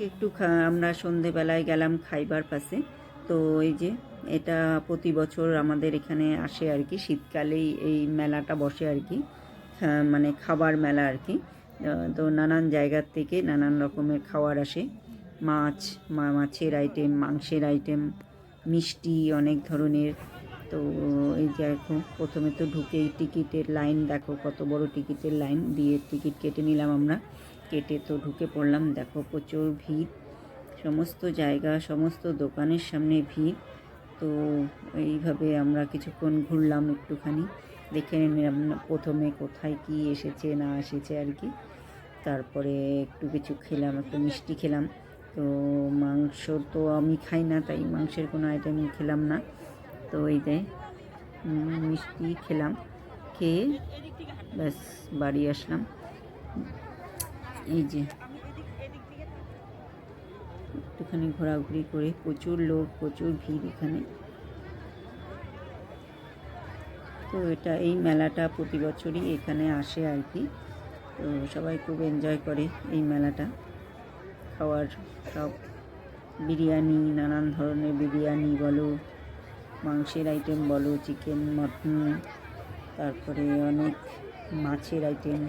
একটু আমরা সন্ধেবেলায় গেলাম খাইবার পাশে। তো এই যে এটা প্রতি বছর আমাদের এখানে আসে আর কি, শীতকালেই এই মেলাটা বসে আর কি, মানে খাবার মেলা আর কি। তো নানান জায়গার থেকে নানান রকমের খাবার আসে, মাছের আইটেম, মাংসের আইটেম, মিষ্টি অনেক ধরনের। তো এই যে এখন প্রথমে তো ঢুকেই টিকিটের লাইন, দেখো কত বড় টিকিটের লাইন দিয়ে টিকিট কেটে নিলাম আমরা। কেটে তো ঢুকে পড়লাম, দেখো প্রচুর ভিড়, সমস্ত জায়গা সমস্ত দোকানের সামনে ভিড়। তো এইভাবে আমরা কিছুক্ষণ ঘুরলাম, একটুখানি দেখে নিলাম প্রথমে কোথায় কি এসেছে না এসেছে আর কি। তারপরে একটু কিছু খেলাম, একটু মিষ্টি খেলাম। তো মাংস তো আমি খাই না, তাই মাংসের কোনো আইটেম খেলাম না। তো এই যে মিষ্টি খেলাম, খেয়ে ব্যাস বাড়ি আসলাম। এই যে একটুখানি ঘোরাঘুরি করে, প্রচুর লোক, প্রচুর ভিড় এখানে। তো এই মেলাটা প্রতি বছরই এখানে আসে আর কি। তো সবাই খুব এনজয় করে এই মেলাটা। খাওয়ার সব বিরিয়ানি, নানান ধরনের বিরিয়ানি বলো, মাংসের আইটেম বলো, চিকেন, মটন, তারপরে অনেক মাছের আইটেম,